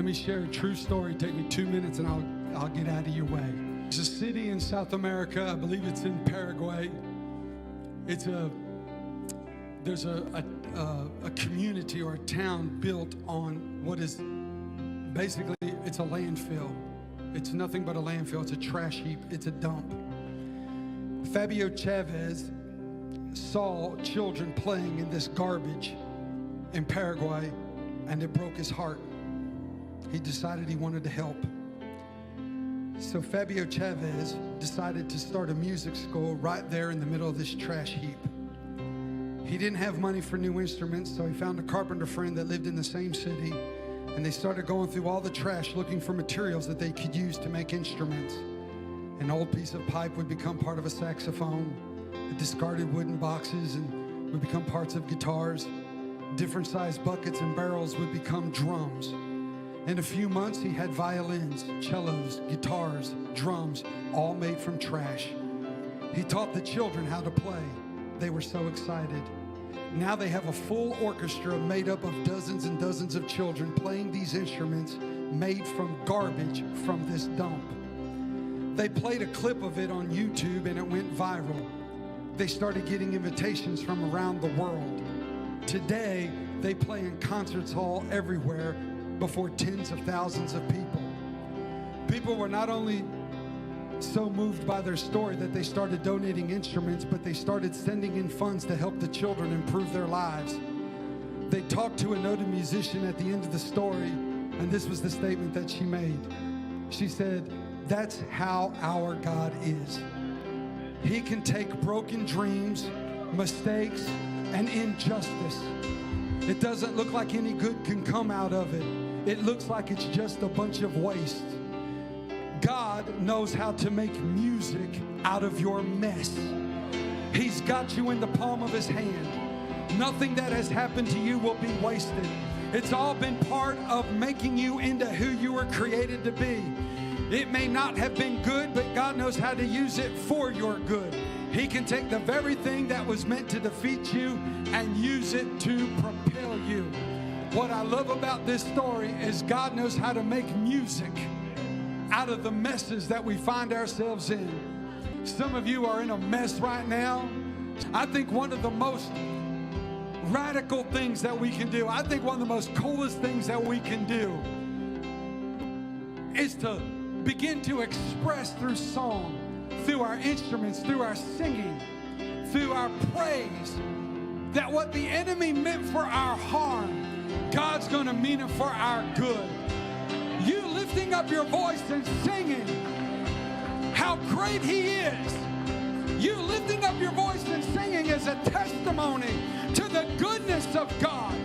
Let me share a true story. Take me 2 minutes and I'll get out of your way. There's a city in South America, I believe it's in Paraguay. There's a community or a town built on what is basically, it's a landfill. It's nothing but a landfill. It's a trash heap. It's a dump. Fabio Chavez saw children playing in this garbage in Paraguay, and it broke his heart. He decided he wanted to help. So Fabio Chavez decided to start a music school right there in the middle of this trash heap. He didn't have money for new instruments, so he found a carpenter friend that lived in the same city, and they started going through all the trash looking for materials that they could use to make instruments. An old piece of pipe would become part of a saxophone. The discarded wooden boxes would become parts of guitars. Different sized buckets and barrels would become drums. In a few months, he had violins, cellos, guitars, drums, all made from trash. He taught the children how to play. They were so excited. Now they have a full orchestra made up of dozens and dozens of children playing these instruments made from garbage from this dump. They played a clip of it on YouTube and it went viral. They started getting invitations from around the world. Today, they play in concerts hall everywhere before tens of thousands of people. People were not only so moved by their story that they started donating instruments, but they started sending in funds to help the children improve their lives. They talked to a noted musician at the end of the story, and this was the statement that she made. She said, "That's how our God is. He can take broken dreams, mistakes, and injustice. It doesn't look like any good can come out of it. It looks like it's just a bunch of waste. God knows how to make music out of your mess. He's got you in the palm of his hand. Nothing that has happened to you will be wasted. It's all been part of making you into who you were created to be. It may not have been good, but God knows how to use it for your good. He can take the very thing that was meant to defeat you and use it to propel you." What I love about this story is God knows how to make music out of the messes that we find ourselves in. Some of you are in a mess right now. I think one of the most radical things that we can do, I think one of the most coolest things that we can do is to begin to express through song, through our instruments, through our singing, through our praise, that what the enemy meant for our harm, God's going to mean it for our good. You lifting up your voice and singing how great he is. You lifting up your voice and singing is a testimony to the goodness of God.